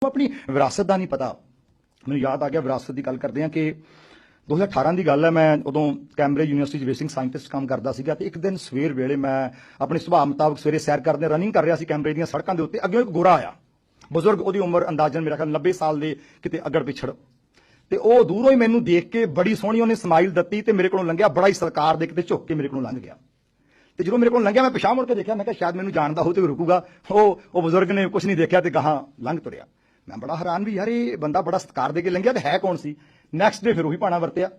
अपनी विरासत का नहीं पता। मैंने याद आ गया विरासत की गल करते हैं कि 2018 की गल है। मैं उदों कैम्ब्रिज यूनिवर्सिटी बेसिक साइंटिस्ट काम करता सीगा ते एक दिन सवेर वेले मैं अपने सुभाव मुताबक सवेरे सैर करदे रनिंग कर रहा सी कैम्ब्रिज दी सड़कों के उत्ते। अगे एक गोरा आया बजुर्ग, उहदी उम्र अंदाजन मेरा ख्याल 90 साल के किते अगड़ पिछड़, ते ओह दूरों ही मैनू देख के बड़ी सोहनी उहने समाइल दत्ती ते मेरे कोलों लंघिया, बड़ा ही सत्कार दे के झुक के मेरे कोलों लंघ गया। तो जो मेरे को लंघिया मैं पिछा मुड़ के देखा, मैं कहा शायद मैनू जानता हो तो रुकूगा। वो बुजुर्ग ने कुछ नहीं देखा तो कहा लंघ तुरिया। मैं बड़ा हैरान भी यार ये बंदा बड़ा सत्कार दे के लंघिया तो है कौन सी। नैक्सट डे फिर वही भाना वरतिया।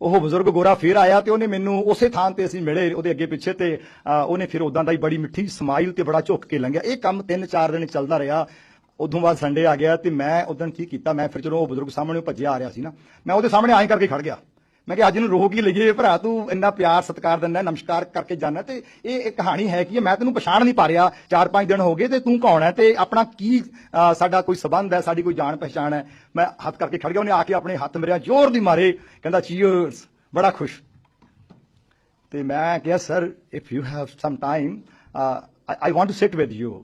ਉਹ ਬਜ਼ੁਰਗ ਗੋਰਾ ਫੇਰ ਆਇਆ ਤੇ ਉਹਨੇ ਮੈਨੂੰ ਉਸੇ ਥਾਂ ਤੇ ਅਸੀਂ ਮਿਲੇ ਉਹਦੇ ਅੱਗੇ ਪਿੱਛੇ ਤੇ ਉਹਨੇ ਫਿਰ ਉਦਾਂ ਦਾ ਹੀ ਬੜੀ ਮਿੱਠੀ ਸਮਾਈਲ ਤੇ ਬੜਾ ਝੁੱਕ ਕੇ ਲੰਘਿਆ। ਇਹ ਕੰਮ 3-4 ਦਿਨ ਚੱਲਦਾ ਰਿਹਾ। ਉਦੋਂ ਬਾਅਦ ਸੰਡੇ ਆ ਗਿਆ ਤੇ ਮੈਂ ਉਦੋਂ ਕੀ ਕੀਤਾ, ਮੈਂ ਫਿਰ ਜਦੋਂ ਉਹ ਬਜ਼ੁਰਗ ਸਾਹਮਣੇ ਭੱਜਿਆ ਆ ਰਿਹਾ ਸੀ ਨਾ, ਮੈਂ ਉਹਦੇ ਸਾਹਮਣੇ ਐਂ ਕਰਕੇ ਖੜ ਗਿਆ। मैं कि अज नूं रोक ही लईए भरा, तू इन्ना प्यार सत्कार दिंदा, नमस्कार करके जाना, ते ये कहानी है कि मैं तैनूं पछाण नहीं पा रहा। 4-5 दिन हो गए ते तू कौन है ते अपना की साडा कोई संबंध है, साडी कोई जान पहचान है। मैं हाथ करके खड़ गया। उन्हें आके अपने हाथ मेरे जोर दी मारे, कहंदा चीयर्स, बड़ा खुश। ते मैं कहा sir if you have some time I want to sit with you.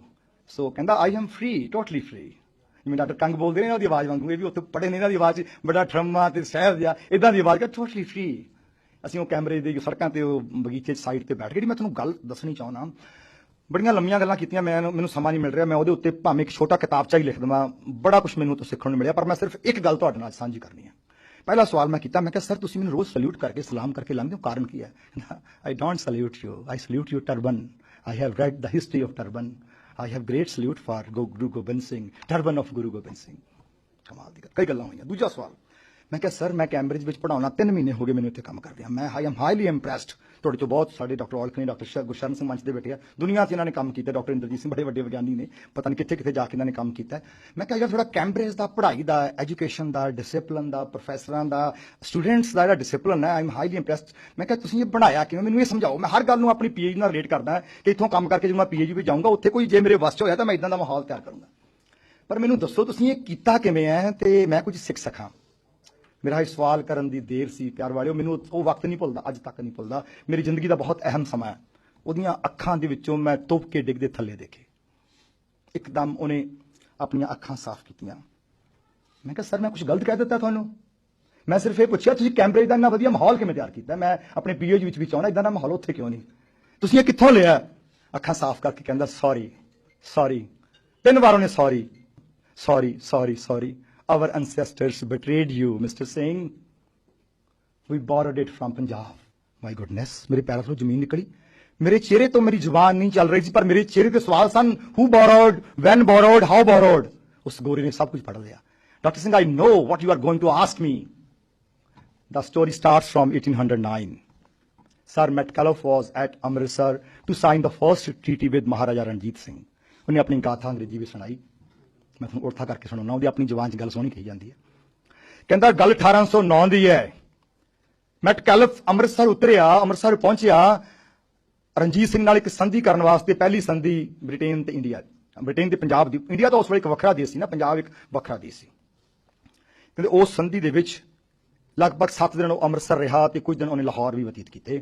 So कहंदा I am free, totally free. जिवें डॉक्टर कंग बोलते हैं ना, आवाज़ वांगू ये भी उत्थे पढ़े ने, इन्हां दी आवाज़ बड़ा ठरम्मा ते सहज जिहा इदां दी आवाज़, टोटली फ्री। असीं कैमरे दी सड़कां ते बगीचे साइड ते बैठ के मैं तुहानूं गल दसनी चाहुंदा। बड़ियां लंमियां गल्लां कीतियां, मैनूं समा नहीं मिल रहा। मैं उहदे उत्ते भावें एक छोटा किताबचा ही लिख देवां, बड़ा कुछ मैनूं तो सीखण नूं मिलिया, पर मैं सिर्फ एक गल तुहाडे नाल सांझी करनी है। पहला सवाल मैं किया, मैं कहा सर तुसीं मैनूं रोज़ सल्यूट करके सलाम करके लंघदे हो, कारण की है? I don't salute you, I salute your turban. I have read the history of turban. I have great salute for Guru Gobind Singh, turban of गुरु गोबिंद सिंह। कमाल दी कई गल्लां होईयां। दूजा सवाल मैं कहा सर मैं कैम्ब्रिज में पढ़ाउणा 3 महीने हो गए मैंने इत्थे काम करदे। मैं आई एम हाईली इंप्रैसड। तुहाडे चों बहुत साडे डॉक्टर औलख ने, डॉक्टर गुरशरण सिंह मंच ते बैठे आ, दुनिया 'च इन्हां ने काम कीता। डॉक्टर इंद्रजीत सिंह बड़े वड्डे विग्यानी ने, पता नहीं कित्थे कित्थे जाके इन्हां ने काम कीता। मैं कहा यार थोड़ा कैम्ब्रिज दा पढ़ाई दा, एजुकेशन दा, डिसिपलिन दा, प्रोफैसरां दा, स्टूडेंट्स दा जिहड़ा डिसिपलिन है, आई एम हाईली इंप्रैसड। मैं कहा तुसीं ये बनाया किवें, मैनूं ये समझाओ। मैं हर गल नूं अपनी पीएच नाल रिलेट करदा कि इत्थों काम करके जो मैं पीएच भी जाऊँगा उत्थे कोई जे मेरे वस 'च होया तां मैं इदां दा माहौल तैयार करूँगा। पर मैनूं दस्सो तुसीं ये कीता किवें है ते मैं कुछ सिख सकां। मेरा सवाल करन दी देर सी प्यार वालिओ, मैनूं वो वक्त नहीं भुलदा, अज तक नहीं भुलदा। मेरी जिंदगी का बहुत अहम समा है। उहदियां अखां दे विचों मैं तुप के डिगदे थल्ले देखे। एकदम उन्हें अपनी अखां साफ कीतियां। मैं कहा सर मैं कुछ गलत कह दिता तुहानूं? मैं सिर्फ ये पूछा तुसीं कैम्ब्रिज दा इन्ना वधिया माहौल किवें तैयार कीता? मैं अपने पीएच विच भी चाहुंदा इदां दा माहौल उत्थे क्यों नहीं? तुसीं ये कित्थों लिया? अखां साफ करके कहंदा सॉरी सॉरी। 3 बार उन्हें sorry sorry sorry sorry. Our ancestors betrayed you, Mr. Singh. We borrowed it from Punjab. My goodness, मेरे पैरों से जमीन निकली। मेरे चेहरे तो मेरी जुबान नहीं चल रही थी, पर मेरे चेहरे के सवाल सन, who borrowed, when borrowed, how borrowed। उस गोरे ने सब कुछ पढ़ लिया। Dr. Singh, I know what you are going to ask me. The story starts from 1809. Sir Metcalfe was at Amritsar to sign the first treaty with Maharaja Ranjit Singh. उन्हें अपनी गाथा अंग्रेजी में सुनाई। मैं तुहानूं उर्था करके सुनाउणा, उहदी अपनी जबान च गल सोहणी कही जाती है। कहंदा गल 1809 दी है। मैटकैल्फ अमृतसर उतरिया, अमृतसर पहुंचिया रणजीत सिंह नाल एक संधि करने वास्ते। पहली संधि ब्रिटेन ते इंडिया, ब्रिटेन ते पंजाब दी। इंडिया तो उस वेले एक वखरा देश सी ना, पंजाब एक वखरा देश सी। कहंदे उस संधि दे विच लगभग 7 दिन अमृतसर रहा ते कुछ दिन उन्हें लाहौर भी बतीत कीते।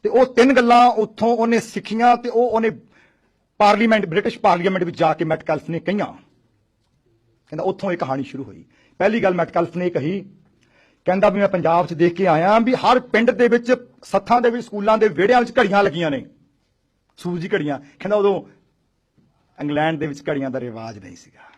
ते ओह 3 गल्लां उत्थों उन्हें सिखियां ते ओह उन्हें पार्लीमेंट, ब्रिटिश पार्लीमेंट विच जाके मैटकैल्फ ने कहियां। कहंदा उत्थों एक कहानी शुरू हुई। पहली गल मैटकैल्फ ने कही, कहंदा भी मैं पंजाब च देख के आया भी हर पिंड दे विच, सत्थां दे विच, स्कूलां दे विहड़ियां विच घड़ियां लगियां ने, सूरजी घड़ियां। कहंदा उदों इंग्लैंड दे विच घड़ियां दा रिवाज नहीं सीगा।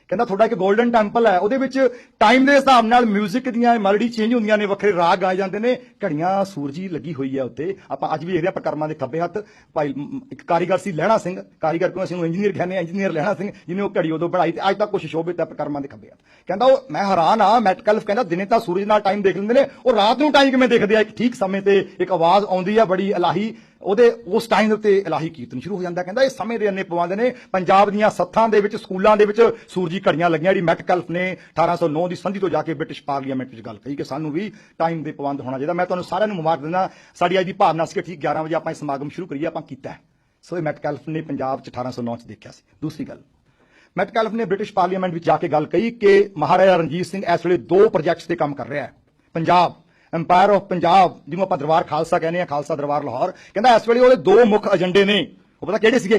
कहंदा थोड़ा एक गोल्डन टैंपल है, उहदे विच टाइम दे हिसाब नाल म्यूजिक दियां मेलोडी चेंज होंदियां ने, वखरे राग गाए जांदे ने, घड़ियां सूरजी लगी हुई है उत्ते। आपां अज भी देखदे आ प्रकर्मां दे खब्बे हत्थ भाई एक कारीगर सी लहणा सिंह, कारीगर को असीं इंजीनियर कहने, इंजीनियर लहणा सिंह, जिन्हें वो घड़ी उदों बनाई ते अज तक कुछ शोभित है प्रकर्मां दे खब्बे हत्थ। कहंदा मैं हैरान आ, मैटकैल्फ कहंदा दिने तां सूरज नाल टाइम देख लैंदे ने, और रात नूं टाइम किवें देखदे आ? एक ठीक समय ते एक आवाज़ आउंदी आ बड़ी इलाही, ਉਹਦੇ उस टाइम ਦੇ ਉੱਤੇ ਇਲਾਹੀ ਕੀਰਤਨ ਸ਼ੁਰੂ ਹੋ ਜਾਂਦਾ। ਕਹਿੰਦਾ ਇਹ ਸਮੇਂ ਦੇ ਅੰਨੇ ਪਵਾਉਂਦੇ ਨੇ। ਪੰਜਾਬ ਦੀਆਂ ਸੱਥਾਂ ਦੇ ਵਿੱਚ, ਸਕੂਲਾਂ ਦੇ ਵਿੱਚ ਸੂਰਜੀ ਘੜੀਆਂ ਲੱਗੀਆਂ। ਜਿਹੜੀ ਮੈਟਕੈਲਫ ਨੇ 1809 ਦੀ ਸੰਧੀ ਤੋਂ ਜਾ ਕੇ ਬ੍ਰਿਟਿਸ਼ ਪਾਰਲੀਮੈਂਟ ਵਿੱਚ ਗੱਲ ਕਹੀ ਕਿ ਸਾਨੂੰ ਵੀ ਟਾਈਮ ਦੇ ਪਾਬੰਦ ਹੋਣਾ ਚਾਹੀਦਾ। ਮੈਂ ਤੁਹਾਨੂੰ ਸਾਰਿਆਂ ਨੂੰ ਮੁਬਾਰਕ ਦਿੰਦਾ। ਸਾਡੀ ਅੱਜ ਦੀ ਭਾਵਨਾ ਸੀ ਕਿ ਠੀਕ 11 ਵਜੇ ਆਪਾਂ ਇਹ ਸਮਾਗਮ ਸ਼ੁਰੂ ਕਰੀਏ, ਆਪਾਂ ਕੀਤਾ। ਸੋ ਇਹ ਮੈਟਕੈਲਫ ਨੇ ਪੰਜਾਬ 'ਚ 1809 'ਚ ਦੇਖਿਆ ਸੀ। ਦੂਸਰੀ ਗੱਲ, ਮੈਟਕੈਲਫ ਨੇ ਬ੍ਰਿਟਿਸ਼ ਪਾਰਲੀਮੈਂਟ ਵਿੱਚ ਜਾ ਕੇ ਗੱਲ ਕਹੀ ਕਿ ਮਹਾਰਾਜਾ ਰਣਜੀਤ ਸਿੰਘ ਇਸ ਵੇਲੇ 2 ਪ੍ਰੋਜੈਕਟਸ ਤੇ ਕੰਮ ਕਰ ਰਿਹਾ ਹੈ। ਪੰਜਾਬ अंपायर ऑफ पंजाब, जिन्होंने आप दरबार खालसा कहने, खालसा दरबार लाहौर। कहता इस वे 2 मुख एजेंडे ने, वो पता किहड़े सीगे?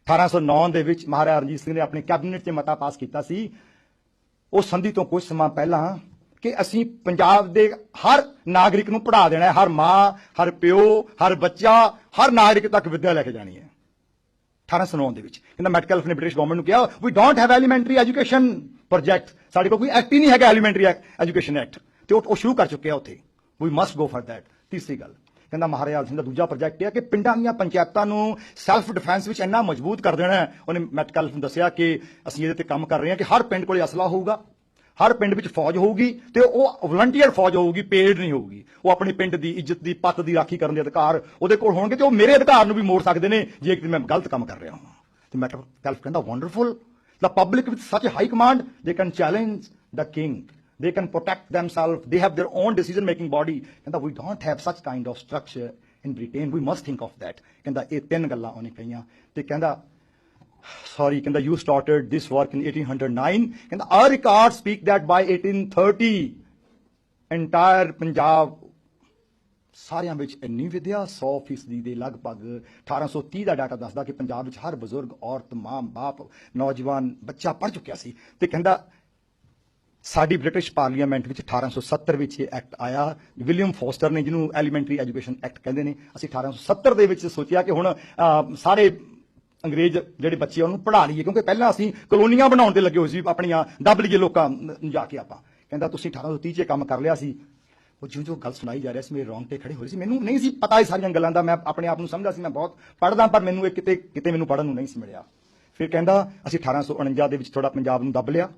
1809 ਦੇ ਵਿੱਚ ਮਹਾਰਾਜਾ ਰਣਜੀਤ ਸਿੰਘ ਨੇ ਆਪਣੇ ਕੈਬਨਿਟ 'ਚ ਮਤਾ ਪਾਸ ਕੀਤਾ ਸੀ ਉਹ ਸੰਧੀ ਤੋਂ ਕੁਝ ਸਮਾਂ ਪਹਿਲਾਂ ਕਿ ਅਸੀਂ ਪੰਜਾਬ ਦੇ ਹਰ ਨਾਗਰਿਕ ਨੂੰ ਪੜ੍ਹਾ ਦੇਣਾ ਹੈ, ਹਰ ਮਾਂ, ਹਰ ਪਿਓ, ਹਰ ਬੱਚਾ, ਹਰ ਨਾਗਰਿਕ ਤੱਕ ਵਿੱਦਿਆ ਲੈ ਕੇ ਜਾਣੀ ਹੈ। 1809 ਦੇ ਵਿੱਚ ਕਹਿੰਦਾ ਮੈਟਕੈਲਫ ਨੇ ਬ੍ਰਿਟਿਸ਼ ਗਵਰਨਮੈਂਟ ਨੂੰ ਕਿਹਾ we don't have elementary education project, ਸਾਡੇ ਕੋਲ ਕੋਈ ਐਕਟ ਹੀ ਨਹੀਂ ਹੈਗਾ ਐਲੀਮੈਂਟਰੀ ਐਜੂਕੇਸ਼ਨ ਐਕਟ, ਤੇ ਉਹ ਸ਼ੁਰੂ ਕਰ ਚੁੱਕੇ ਆ ਉੱਥੇ, ਵੀ ਮਸਟ ਗੋ ਫॉर दैट। ਤੀਸਰੀ ਗੱਲ ਕਹਿੰਦਾ ਮਹਾਰਾਜਾ ਸਿੰਘ ਦਾ ਦੂਜਾ ਪ੍ਰੋਜੈਕਟ ਹੈ ਕਿ ਪਿੰਡਾਂ ਦੀਆਂ ਪੰਚਾਇਤਾਂ ਨੂੰ ਸੈਲਫ ਡਿਫੈਂਸ ਵਿੱਚ ਇੰਨਾ ਮਜ਼ਬੂਤ ਕਰ ਦੇਣਾ ਹੈ। ਉਹਨੇ ਮੈਟਕੈਲਫ ਨੂੰ ਦੱਸਿਆ ਕਿ ਅਸੀਂ ਇਹਦੇ ਤੇ ਕੰਮ ਕਰ ਰਹੇ ਹਾਂ ਕਿ ਹਰ ਪਿੰਡ ਕੋਲੇ ਅਸਲਾ ਹੋਊਗਾ, ਹਰ ਪਿੰਡ ਵਿੱਚ ਫੌਜ ਹੋਊਗੀ ਤੇ ਉਹ ਵਲੰਟੀਅਰ ਫੌਜ ਹੋਊਗੀ, ਪੇਡ ਨਹੀਂ ਹੋਊਗੀ। ਉਹ ਆਪਣੇ ਪਿੰਡ ਦੀ ਇੱਜ਼ਤ ਦੀ ਪੱਤ ਦੀ ਰਾਖੀ ਕਰਨ ਦੇ ਅਧਿਕਾਰ ਉਹਦੇ ਕੋਲ ਹੋਣਗੇ ਤੇ ਉਹ ਮੇਰੇ ਅਧਿਕਾਰ ਨੂੰ ਵੀ ਮੋੜ ਸਕਦੇ ਨੇ ਜੇ ਕਿ ਮੈਂ ਗਲਤ ਕੰਮ ਕਰ ਰਿਹਾ ਹਾਂ। ਤੇ ਮੈਟਕੈਲਫ ਕਹਿੰਦਾ wonderful, the public with such high command they can challenge the king, they can protect themselves, they have their own decision making body। ਕਹਿੰਦਾ we don't have such kind of structure in Britain, we must think of that। ਕਹਿੰਦਾ ਇਹ ਤਿੰਨ ਗੱਲਾਂ ਉਹਨੇ ਕਹੀਆਂ ਤੇ ਕਹਿੰਦਾ sorry ਕਹਿੰਦਾ you started this work in 1809, ਕਹਿੰਦਾ our records speak that by 1830 entire Punjab ਸਾਰਿਆਂ ਵਿੱਚ ਇੰਨੀ ਵਿਦਿਆ 100% ਦੇ ਲਗਭਗ 1830 ਦਾ ਡਾਟਾ ਦੱਸਦਾ ਕਿ ਪੰਜਾਬ ਵਿੱਚ ਹਰ ਬਜ਼ੁਰਗ, ਔਰਤ, ਮਾਂ, ਬਾਪ, ਨੌਜਵਾਨ, ਬੱਚਾ ਪੜ੍ਹ ਚੁੱਕਿਆ ਸੀ। ਤੇ ਕਹਿੰਦਾ ਸਾਡੀ ਬ੍ਰਿਟਿਸ਼ ਪਾਰਲੀਮੈਂਟ ਵਿੱਚ 1870 ਵਿੱਚ ਇਹ ਐਕਟ ਆਇਆ, ਵਿਲੀਅਮ ਫੋਸਟਰ ਨੇ, ਜਿਹਨੂੰ ਐਲੀਮੈਂਟਰੀ ਐਜੂਕੇਸ਼ਨ ਐਕਟ ਕਹਿੰਦੇ ਨੇ। ਅਸੀਂ 1870 ਦੇ ਵਿੱਚ ਸੋਚਿਆ ਕਿ ਹੁਣ ਸਾਰੇ ਅੰਗਰੇਜ਼ ਜਿਹੜੇ ਬੱਚੇ ਉਹਨੂੰ ਪੜ੍ਹਾ ਲਈਏ, ਕਿਉਂਕਿ ਪਹਿਲਾਂ ਅਸੀਂ ਕਲੋਨੀਆਂ ਬਣਾਉਣ ਤੇ ਲੱਗੇ ਹੋਏ ਸੀ, ਆਪਣੀਆਂ ਦੱਬ ਲਈਏ ਲੋਕਾਂ ਨੂੰ ਜਾ ਕੇ ਆਪਾਂ। ਕਹਿੰਦਾ ਤੁਸੀਂ 1830 'ਚ ਕੰਮ ਕਰ ਲਿਆ ਸੀ। ਉਹ ਜਿਉਂ ਗੱਲ ਸੁਣਾਈ ਜਾ ਰਿਹਾ ਸੀ ਮੇਰੇ ਰੌਂਗਟੇ ਖੜੇ ਹੋਏ ਸੀ, ਮੈਨੂੰ ਨਹੀਂ ਸੀ ਪਤਾ ਇਹ ਸਾਰੀਆਂ ਗੱਲਾਂ ਦਾ। ਮੈਂ ਆਪਣੇ ਆਪ ਨੂੰ ਸਮਝਦਾ ਸੀ ਮੈਂ ਬਹੁਤ ਪੜ੍ਹਦਾ, ਪਰ ਮੈਨੂੰ ਇਹ ਕਿਤੇ ਮੈਨੂੰ ਪੜ੍ਹਨ ਨੂੰ ਨਹੀਂ ਸੀ ਮਿਲਿਆ। ਫਿਰ ਕਹਿੰਦਾ ਅਸੀਂ 1849 ਦੇ ਵਿੱਚ ਥੋੜਾ ਪੰਜਾਬ ਨੂੰ ਦੱਬ ਲਿਆ।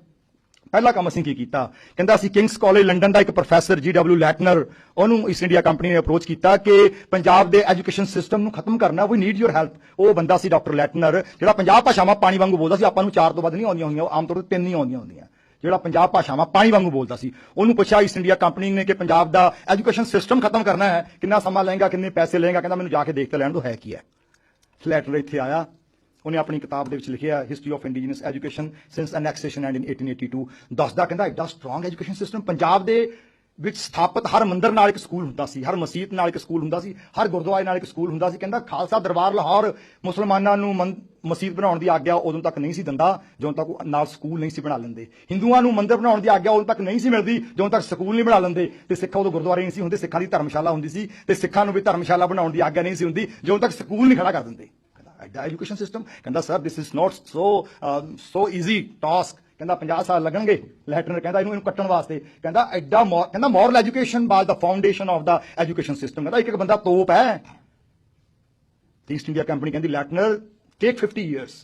ਪਹਿਲਾ ਕੰਮ ਅਸੀਂ ਕੀ ਕੀਤਾ, ਕਹਿੰਦਾ ਅਸੀਂ ਕਿੰਗਸ ਕਾਲਜ ਲੰਡਨ ਦਾ ਇੱਕ ਪ੍ਰੋਫੈਸਰ GW ਲੈਟਨਰ, ਉਹਨੂੰ ਈਸਟ ਇੰਡੀਆ ਕੰਪਨੀ ਨੇ ਅਪਰੋਚ ਕੀਤਾ ਕਿ ਪੰਜਾਬ ਦੇ ਐਜੂਕੇਸ਼ਨ ਸਿਸਟਮ ਨੂੰ ਖਤਮ ਕਰਨਾ, ਵੀ ਨੀਡ ਯੂਰ ਹੈਲਪ। ਉਹ ਬੰਦਾ ਸੀ ਡਾਕਟਰ ਲੈਟਨਰ, ਜਿਹੜਾ 50 ਭਾਸ਼ਾਵਾਂ ਪਾਣੀ ਵਾਂਗੂ ਬੋਲਦਾ ਸੀ। ਆਪਾਂ ਨੂੰ 4 ਤੋਂ ਵੱਧ ਨਹੀਂ ਆਉਂਦੀਆਂ ਹੁੰਦੀਆਂ, ਆਮ ਤੌਰ ਤੇ 3 ਹੀ ਆਉਂਦੀਆਂ ਹੁੰਦੀਆਂ। ਜਿਹੜਾ 50 ਭਾਸ਼ਾਵਾਂ ਪਾਣੀ ਵਾਂਗੂ ਬੋਲਦਾ ਸੀ, ਉਹਨੂੰ ਪੁੱਛਿਆ ਈਸਟ ਇੰਡੀਆ ਕੰਪਨੀ ਨੇ ਕਿ ਪੰਜਾਬ ਦਾ ਐਜੂਕੇਸ਼ਨ ਸਿਸਟਮ ਖਤਮ ਕਰਨਾ ਹੈ, ਕਿੰਨਾ ਸਮਾਂ ਲਏਗਾ, ਕਿੰਨੇ ਪੈਸੇ ਲਏਗਾ। ਕਹਿੰਦਾ ਮੈਨੂੰ ਜਾ ਕੇ ਦੇਖ ਤੇ ਲੈਣ ਦੋ ਹੈ ਕੀ ਹੈ। ਲੈਟਨਰ ਇੱਥੇ ਆਇਆ, ਉਹਨੇ ਆਪਣੀ ਕਿਤਾਬ ਦੇ ਵਿੱਚ ਲਿਖਿਆ history of indigenous education since annexation and in 1882। ਦੱਸਦਾ ਕਹਿੰਦਾ ਐਡਾ ਸਟਰੋਂਗ ਐਜੂਕੇਸ਼ਨ ਸਿਸਟਮ ਪੰਜਾਬ ਦੇ ਵਿੱਚ ਸਥਾਪਿਤ, ਹਰ ਮੰਦਰ ਨਾਲ ਇੱਕ ਸਕੂਲ ਹੁੰਦਾ ਸੀ, ਹਰ ਮਸਜਿਦ ਨਾਲ ਇੱਕ ਸਕੂਲ ਹੁੰਦਾ ਸੀ, ਹਰ ਗੁਰਦੁਆਰੇ ਨਾਲ ਇੱਕ ਸਕੂਲ ਹੁੰਦਾ ਸੀ। ਕਹਿੰਦਾ ਖਾਲਸਾ ਦਰਬਾਰ ਲਾਹੌਰ ਮੁਸਲਮਾਨਾਂ ਨੂੰ ਮਸਜਿਦ ਬਣਾਉਣ ਦੀ ਆਗਿਆ ਉਦੋਂ ਤੱਕ ਨਹੀਂ ਸੀ ਦਿੰਦਾ ਜਦੋਂ ਤੱਕ ਨਾਲ ਸਕੂਲ ਨਹੀਂ ਸੀ ਬਣਾ ਲੈਂਦੇ। ਹਿੰਦੂਆਂ ਨੂੰ ਮੰਦਰ ਬਣਾਉਣ ਦੀ ਆਗਿਆ ਉਦੋਂ ਤੱਕ ਨਹੀਂ ਸੀ ਮਿਲਦੀ ਜਦੋਂ ਤੱਕ ਸਕੂਲ ਨਹੀਂ ਬਣਾ ਲੈਂਦੇ। ਤੇ ਸਿੱਖਾਂ ਉਦੋਂ ਗੁਰਦੁਆਰੇ ਨਹੀਂ ਸੀ ਹੁੰਦੇ, ਸਿੱਖਾਂ ਦੀ ਧਰਮਸ਼ਾਲਾ ਹੁੰਦੀ ਸੀ, ਤੇ ਸਿੱਖਾਂ ਨੂੰ ਵੀ ਧਰਮਸ਼ਾਲਾ ਬਣਾਉਣ ਦੀ ਆਗਿਆ ਨਹੀਂ ਸੀ ਹੁੰਦੀ ਜਦੋਂ ਤੱਕ ਸਕੂਲ ਨਹੀਂ ਖੜਾ ਕਰ ਦਿੰਦੇ। ਐਡਾ ਐਜੂਕੇਸ਼ਨ ਸਿਸਟਮ। ਕਹਿੰਦਾ sir this is not so easy task. ਕਹਿੰਦਾ 50 ਸਾਲ ਲੱਗਣਗੇ। ਲੈਟਨਰ ਕਹਿੰਦਾ ਇਹਨੂੰ ਕੱਟਣ ਵਾਸਤੇ। ਕਹਿੰਦਾ ਐਡਾ ਕਹਿੰਦਾ moral education was the foundation of the education system. ਕਹਿੰਦਾ ਇੱਕ ਬੰਦਾ ਤੋਪ ਹੈ। ਈਸਟ ਇੰਡੀਆ ਕੰਪਨੀ ਕਹਿੰਦੀ ਲੈਟਨਰ ਟੇਕ 50 years,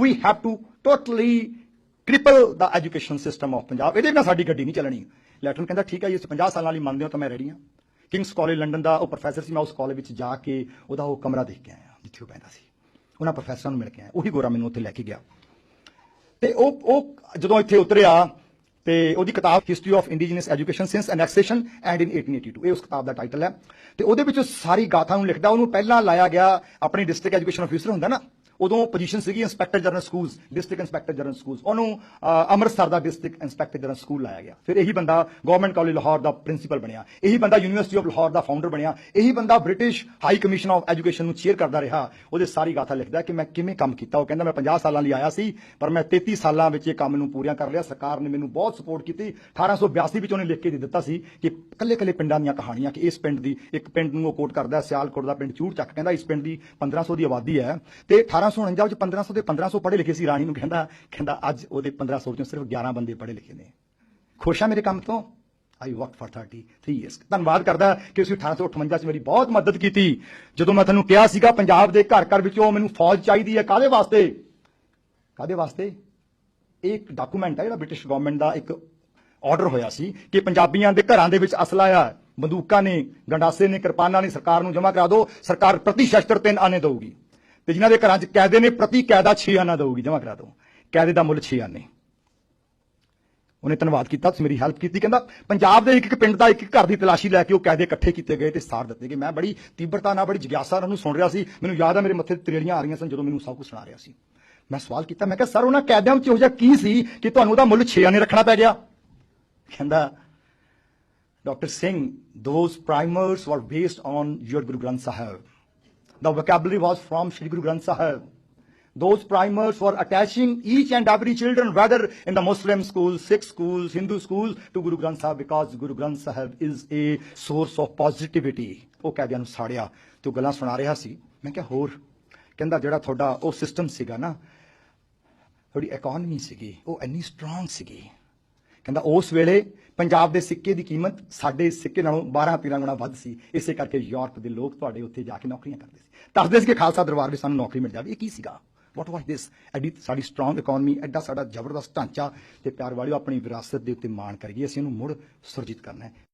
we have to totally cripple the education system of Punjab. ਇਹਦੇ ਬਿਨਾਂ ਸਾਡੀ ਗੱਡੀ ਨਹੀਂ ਚੱਲਣੀ। ਲੈਟਨਰ ਕਹਿੰਦਾ ਠੀਕ ਹੈ ਜੀ, ਅਸੀਂ 50 ਸਾਲਾਂ ਲਈ ਮੰਨਦੇ ਹੋ ਤਾਂ ਮੈਂ ਰੈਡੀ ਹਾਂ। ਕਿੰਗਸ ਕਾਲਜ ਲੰਡਨ ਦਾ ਉਹ ਪ੍ਰੋਫੈਸਰ ਸੀ, ਮੈਂ ਉਸ ਕਾਲਜ ਵਿੱਚ ਜਾ ਕੇ ਉਹਦਾ ਉਹ ਕਮਰਾ ਦੇਖ ਕੇ ਆਇਆ ਜਿੱਥੇ ਉਹ ਬੈਠਾ ਸੀ। ਉਹਨਾਂ ਪ੍ਰੋਫੈਸਰਾਂ ਨੂੰ ਮਿਲ ਕੇ ਆਇਆ, ਉਹੀ ਗੋਰਾ ਮੈਨੂੰ ਉੱਥੇ ਲੈ ਕੇ ਗਿਆ। ਤੇ ਉਹ ਜਦੋਂ ਇੱਥੇ ਉਤਰਿਆ ਤੇ ਉਹਦੀ ਕਿਤਾਬ history of indigenous education since annexation and in 1882, ਇਹ ਉਸ ਕਿਤਾਬ ਦਾ ਟਾਈਟਲ ਹੈ। ਤੇ ਉਹਦੇ ਵਿੱਚ ਸਾਰੀ ਗਾਥਾ ਨੂੰ ਲਿਖਦਾ। ਉਹਨੂੰ ਪਹਿਲਾਂ ਲਾਇਆ ਗਿਆ ਆਪਣੀ ਡਿਸਟ੍ਰਿਕਟ ਐਜੂਕੇਸ਼ਨ ਅਫੀਸਰ ਹੁੰਦਾ ਨਾ, ਉਦੋਂ ਪੋਜੀਸ਼ਨ ਸੀਗੀ inspector general schools, district inspector general schools. ਉਹਨੂੰ ਅੰਮ੍ਰਿਤਸਰ ਦਾ ਡਿਸਟ੍ਰਿਕਟ ਇੰਸਪੈਕਟਰ ਜਨਰਲ ਸਕੂਲ ਲਾਇਆ ਗਿਆ। ਫਿਰ ਇਹੀ ਬੰਦਾ ਗਵਰਨਮੈਂਟ ਕਾਲਜ ਲਾਹੌਰ ਦਾ ਪ੍ਰਿੰਸੀਪਲ ਬਣਿਆ। ਇਹੀ ਬੰਦਾ university of Lahore the founder ਬਣਿਆ। ਇਹੀ ਬੰਦਾ British high commission of education ਨੂੰ ਚੇਅਰ ਕਰਦਾ ਰਿਹਾ। ਉਹਦੇ ਸਾਰੀ ਗਾਥਾ ਲਿਖਦਾ ਕਿ ਮੈਂ ਕਿਵੇਂ ਕੰਮ ਕੀਤਾ। ਉਹ ਕਹਿੰਦਾ ਮੈਂ 50 ਸਾਲਾਂ ਲਈ ਆਇਆ ਸੀ, ਪਰ ਮੈਂ 33 ਸਾਲਾਂ ਵਿੱਚ ਇਹ ਕੰਮ ਨੂੰ ਪੂਰੀਆਂ ਕਰ ਲਿਆ। ਸਰਕਾਰ ਨੇ ਮੈਨੂੰ ਬਹੁਤ ਸਪੋਰਟ ਕੀਤੀ। 1882 ਵਿੱਚ ਉਹਨੇ ਲਿਖ ਕੇ ਦੇ ਦਿੱਤਾ ਸੀ ਕਿ ਕੱਲੇ ਪਿੰਡਾਂ ਦੀਆਂ ਕਹਾਣੀਆਂ, ਕਿ ਇਸ ਪਿੰਡ ਦੀ, ਇੱਕ ਪਿੰਡ ਨੂੰ ਉਹ ਕੋਟ ਕਰਦਾ ਸਿਆਲਕੋਟ ਦਾ ਪਿੰਡ ਚੂੜ ਚੱਕ। ਕਹਿੰਦਾ ਇਸ ਪਿੰਡ ਦੀ 1500 ਦੀ ਆਬਾਦੀ ਹੈ ਤੇ 1849 ਵਿੱਚ 1500 ਪੜ੍ਹੇ ਲਿਖੇ ਸੀ। ਰਾਣੀ ਨੂੰ ਕਹਿੰਦਾ ਅੱਜ ਉਹਦੇ 1500 ਚੋਂ ਸਿਰਫ 11 ਬੰਦੇ ਪੜ੍ਹੇ ਲਿਖੇ ਨੇ। ਖੁਸ਼ ਆ ਮੇਰੇ ਕੰਮ ਤੋਂ। I worked for 33 years। ਧੰਨਵਾਦ ਕਰਦਾ ਕਿ ਤੁਸੀਂ 1858 ਚ ਮੇਰੀ ਬਹੁਤ ਮਦਦ ਕੀਤੀ ਜਦੋਂ ਮੈਂ ਤੁਹਾਨੂੰ ਕਿਹਾ ਸੀਗਾ ਪੰਜਾਬ ਦੇ ਘਰ ਵਿੱਚੋਂ ਮੈਨੂੰ ਫੌਜ ਚਾਹੀਦੀ ਹੈ। ਕਾਹਦੇ ਵਾਸਤੇ? ਇੱਕ ਡਾਕੂਮੈਂਟ ਹੈ ਜਿਹੜਾ ਬ੍ਰਿਟਿਸ਼ ਗਵਰਨਮੈਂਟ ਦਾ ਇੱਕ ਆਰਡਰ ਹੋਇਆ ਸੀ ਕਿ ਪੰਜਾਬੀਆਂ ਦੇ ਘਰਾਂ ਦੇ ਵਿੱਚ ਅਸਲਾ ਆ, ਬੰਦੂਕਾਂ ਨੇ, ਗੰਡਾਸੇ ਨੇ, ਕਿਰਪਾਨਾਂ ਨੇ, ਸਰਕਾਰ ਨੂੰ ਜਮ੍ਹਾਂ ਕਰਾ ਦਿਓ। ਸਰਕਾਰ ਪ੍ਰਤੀ ਸ਼ਸਤਰ 3 ਆਨੇ ਦਊਗੀ ਤੇ ਜਿਨ੍ਹਾਂ ਦੇ ਘਰਾਂ 'ਚ ਕੈਦੇ ਨੇ ਪ੍ਰਤੀ ਕੈਦਾ 6 ਆਨਾ ਦਊਗੀ, ਜਮ੍ਹਾਂ ਕਰਾ ਦਿਓ। ਕੈਦੇ ਦਾ ਮੁੱਲ 6 ਆਨੇ। ਉਹਨੇ ਧੰਨਵਾਦ ਕੀਤਾ, ਤੁਸੀਂ ਮੇਰੀ ਹੈਲਪ ਕੀਤੀ। ਕਹਿੰਦਾ ਪੰਜਾਬ ਦੇ ਇੱਕ ਪਿੰਡ ਦਾ ਇੱਕ ਘਰ ਦੀ ਤਲਾਸ਼ੀ ਲੈ ਕੇ ਉਹ ਕੈਦੇ ਇਕੱਠੇ ਕੀਤੇ ਗਏ ਤੇ ਸਾੜ ਦਿੱਤੇ ਗਏ। ਮੈਂ ਬੜੀ ਤੀਬਰਤਾ ਨਾਲ, ਬੜੀ ਜਿਗਿਆਸਾ ਨਾਲ ਉਹਨੂੰ ਸੁਣ ਰਿਹਾ ਸੀ। ਮੈਨੂੰ ਯਾਦ ਆ ਮੇਰੇ ਮੱਥੇ ਤਰੇੜੀਆਂ ਆ ਰਹੀਆਂ ਸਨ ਜਦੋਂ ਮੈਨੂੰ ਸਭ ਕੁਝ ਸੁਣਾ ਰਿਹਾ ਸੀ। ਮੈਂ ਸਵਾਲ ਕੀਤਾ, ਮੈਂ ਕਿਹਾ ਸਰ ਉਹਨਾਂ ਕੈਦਿਆਂ ਵਿੱਚ ਇਹੋ ਜਿਹਾ ਕੀ ਸੀ ਕਿ ਤੁਹਾਨੂੰ ਉਹਦਾ ਮੁੱਲ 6 ਆਨੇ ਰੱਖਣਾ ਪੈ ਗਿਆ? ਕਹਿੰਦਾ doctor Singh, those primers were based on your Guru Granth Sahib. The vocabulary was from Shri Guru Granth Sahib. those primers for attaching each and every children, whether in the Muslim schools, Sikh schools, Hindu schools, to Guru Granth Sahib, because Guru Granth Sahib is a source of positivity. ਉਹ ਕੈਦੀਆਂ ਨੂੰ ਸਾੜਿਆ ਤੇ ਉਹ ਗੱਲਾਂ ਸੁਣਾ ਰਿਹਾ ਸੀ। ਮੈਂ ਕਿਹਾ ਹੋਰ, ਕਹਿੰਦਾ ਜਿਹੜਾ ਤੁਹਾਡਾ ਉਹ ਸਿਸਟਮ ਸੀਗਾ ਨਾ, ਤੁਹਾਡੀ ਇਕਨੋਮੀ ਸੀਗੀ, ਉਹ ਇੰਨੀ ਸਟਰੋਂਗ ਸੀਗੀ, ਕਹਿੰਦਾ ਉਸ ਵੇਲੇ ਪੰਜਾਬ ਦੇ ਸਿੱਕੇ ਦੀ ਕੀਮਤ ਸਾਡੇ ਸਿੱਕੇ ਨਾਲੋਂ 12-13 ਗੁਣਾ ਵੱਧ ਸੀ, ਇਸੇ ਕਰਕੇ ਯੂਰਪ ਦੇ ਲੋਕ ਤੁਹਾਡੇ ਉੱਥੇ ਜਾ ਕੇ ਨੌਕਰੀਆਂ ਕਰਦੇ ਸੀ, ਦੱਸਦੇ ਸੀ ਕਿ ਖਾਲਸਾ ਦਰਬਾਰ ਵਿੱਚ ਸਾਨੂੰ ਨੌਕਰੀ ਮਿਲ ਜਾਵੇ। ਇਹ ਕੀ ਸੀਗਾ? ਵਾਟ ਵਾਸ ਦਿਸ? ਐਡੀ ਸਾਡੀ ਸਟਰੋਂਗ ਇਕਨੋਮੀ, ਐਡਾ ਸਾਡਾ ਜ਼ਬਰਦਸਤ ਢਾਂਚਾ, ਤੇ ਪਿਆਰ ਵਾਲਿਓ ਆਪਣੀ ਵਿਰਾਸਤ ਦੇ ਉੱਤੇ ਮਾਣ ਕਰੀਏ, ਅਸੀਂ ਇਹਨੂੰ ਮੁੜ ਸੁਰਜੀਤ ਕਰਨਾ ਹੈ।